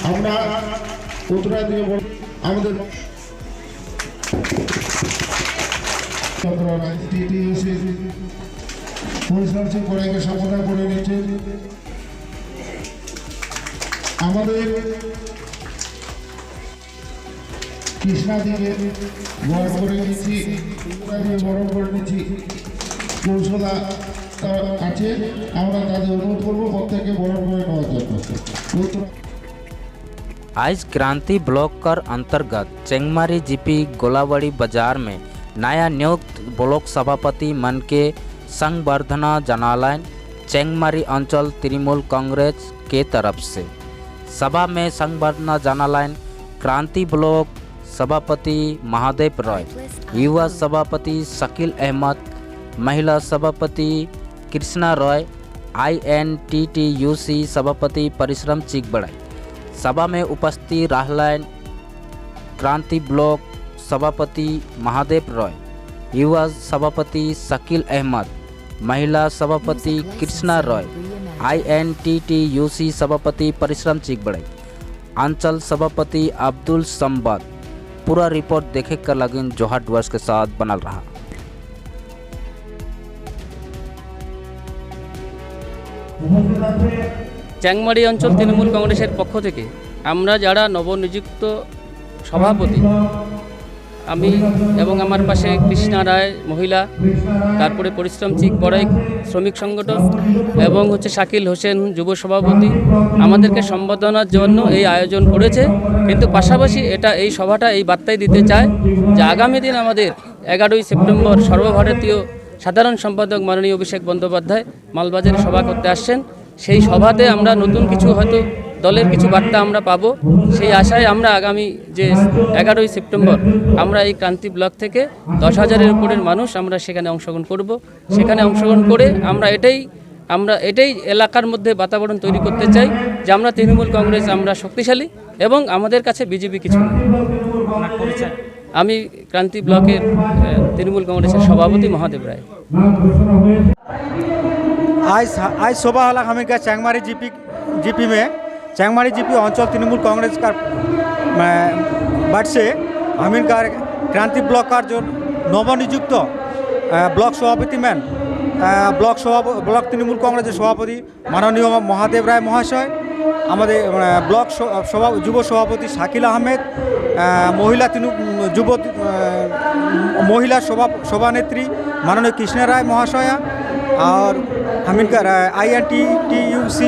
আমরা উত্তরা দিয়ে আমাদের পরিশ্রম কড়াইকে সম্বোধন করে নিচ্ছেন। আমাদের কৃষ্ণা দিকে বরণ করে নিচ্ছি, বরণ করে নিচ্ছি। কৌশলা আছে, আমরা তাদের অনুরোধ করবো প্রত্যেককে বরণ করে নেওয়ার জন্য। आज क्रांति ब्लॉक कर अंतर्गत चेंगमारी जीपी गोलावाड़ी बाजार में नया नियुक्त ब्लॉक सभापति मन के संवर्धना जनालायन चेंगमारी अंचल तृणमूल कांग्रेस के तरफ से। सभा में संवर्धना जनालायन क्रांति ब्लॉक सभापति महादेव रॉय, युवा सभापति शकील अहमद, महिला सभापति कृष्णा रॉय, INTTUC सभापति परिश्रम चिकबड़ाई। सभा में उपस्थित रहलायन क्रांति ब्लॉक सभापति महादेव रॉय, युवा सभापति शकील अहमद, महिला सभापति कृष्णा रॉय, INTTUC सभापति परिश्रम चिकबड़ाई, अंचल सभापति अब्दुल संबद। पूरा रिपोर्ट देखे कर लगिन जोहार डुअर्स के साथ बनल रहा। চ্যাংমারি অঞ্চল তৃণমূল কংগ্রেসের পক্ষ থেকে আমরা যারা নবনিযুক্ত সভাপতি, আমি এবং আমার পাশে কৃষ্ণা রায় মহিলা, তারপরে পরিশ্রম চিক বড়াই শ্রমিক সংগঠন এবং শাকিল হোসেন যুব সভাপতি আমাদেরকে সম্বর্ধনার জন্য এই আয়োজন করেছে। কিন্তু পাশাপাশি এই সভাটা এই বার্তাই দিতে চায় যে আগামী দিন আমাদের 11ই সেপ্টেম্বর সর্বভারতীয় সাধারণ সম্পাদক মাননীয় অভিষেক বন্দ্যোপাধ্যায় মালবাজারে সভা করতে আসছেন। সেই সভাতে আমরা নতুন কিছু হয়তো দলের কিছু বার্তা আমরা পাবো, সেই আশায় আমরা আগামী যে 11ই সেপ্টেম্বর আমরা এই ক্রান্তি ব্লক থেকে 10,000-এর উপরের মানুষ আমরা সেখানে অংশগ্রহণ করব। সেখানে অংশগ্রহণ করে আমরা এটাই এলাকার মধ্যে বাতাবরণ তৈরি করতে চাই যে আমরা তৃণমূল কংগ্রেস আমরা শক্তিশালী এবং আমাদের কাছে বিজেপি কিছু না। আমি ক্রান্তি ব্লকের তৃণমূল কংগ্রেসের সভাপতি महादेव राय। आज सुबह वाला हमें क्या चैंगमारी जीपी में चैंगमारी जीपी अंचल तृणमूल कांग्रेस का बट से हमें का क्रांति ब्लॉक का जो नवनियुक्त ब्लॉक सभापति मैन ब्लॉक तृणमूल कांग्रेस सभापति माननीय महादेव राय महाशय, हमारे ब्लॉक युव सभापति शाकिल अहमेद, महिला सभानेत्री माननीय कृष्णा राय महाशया और हमीनकर INTTUC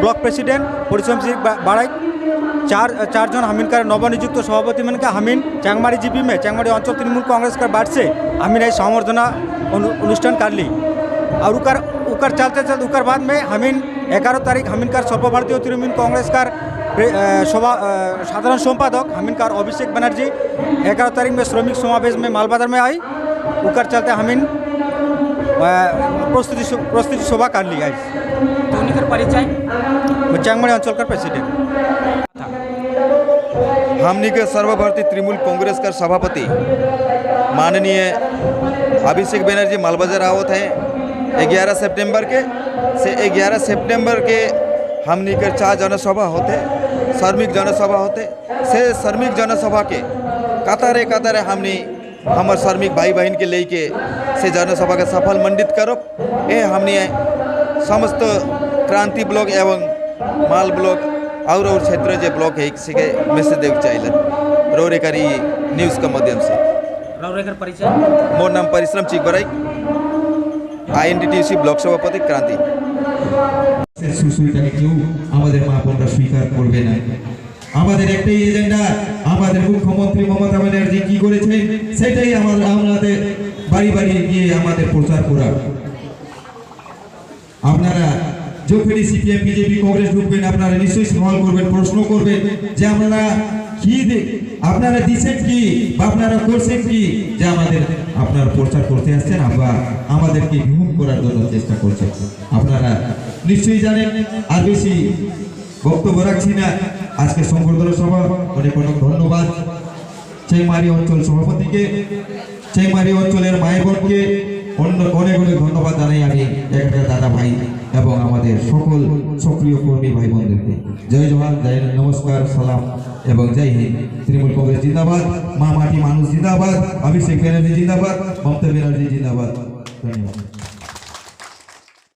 ब्लॉक प्रेसिडेंट परिश्रम सिंह बाड़ाई, चार जन हमीनकर नवनियुक्त सभापति मन का हमीन चैंगमारी जीपी में चैंगमारी अंचल तृणमूल कांग्रेस का बाट से हमीन ये संवर्धना अनुष्ठान कर ली। और उकर चलते उकर बाद में हमीन 11 तारीख हमीनकर सर्वभारतीय तृणमूल कांग्रेस का साधारण संपादक हमीनकर अभिषेक बनर्जी 11 तारीख में श्रमिक समावेश में मालबाजार में आई। उकर चलते हमीन प्रस्तुति सभा कर ली। आज तो परिचय चैंगमारी अंचल का प्रेसिडेंट, हमनी के सर्वभारतीय तृणमूल कांग्रेस का सभापति माननीय अभिषेक बनर्जी मालबाजार आवत है 11 सितंबर के से 11 सितंबर के हमनी के 4 जनसभा होते, श्रमिक जनसभा होते। से श्रमिक जनसभा के कतारे हमनी हमार श्रमिक भाई बहन के लेके से जनसभा के सफल मंडित करो। ये हमने समस्त क्रांति ब्लॉक एवं माल ब्लॉक और क्षेत्र जो ब्लॉक है इसी के मैसेज देव चाहिए रोरेकारी न्यूज़ के माध्यम से। परिचय मोर नाम परिश्रम चिकबड़ाई, INTTUC ब्लॉक सभापति क्रांति। সুসুইটাকে কেউ আমাদের মা বোনরা স্বীকার করবে না। আমাদের একটাই এজেন্ডা, আমাদের মুখ্যমন্ত্রী মমতা ব্যানার্জি কি করেছেন সেটাই আমাদের বাড়ি বাড়ি গিয়ে আমাদের প্রচার করা। আপনারা যখনই সিপিএম বিজেপি কংগ্রেস ঢুকবেন আপনারা নিশ্চয়ই সওয়াল করবেন, প্রশ্ন করবেন যে আপনারা দিচ্ছেন কি বা আপনারা করছেন কি, যে আপনারা প্রচার করতে আসছেন বা আমাদেরকে বিমুখ করার জন্য চেষ্টা করছেন। আপনারা নিশ্চয়ই জানেন। আর বেশি বক্তব্য রাখছি না। আজকে সংবর্ধনা সভা অনেক ধন্যবাদ চেংমারি অঞ্চল সভাপতিকে, চেংমারি অঞ্চলের মায়ের বোনকে অনেক ধন্যবাদ জানাই আমি একটা দাদা ভাই এবং আমাদের সকল সক্রিয় কর্মী ভাই বোনদেরকে জয় জওয়ান, জয় নমস্কার, সালাম এবং জয় হিন্দ। তৃণমূল কংগ্রেস জিন্দাবাদ, মা মাটি মানুষ জিন্দাবাদ, অভিষেক ব্যানার্জি জিন্দাবাদ, মমতা ব্যানার্জি জিন্দাবাদ। ধন্যবাদ।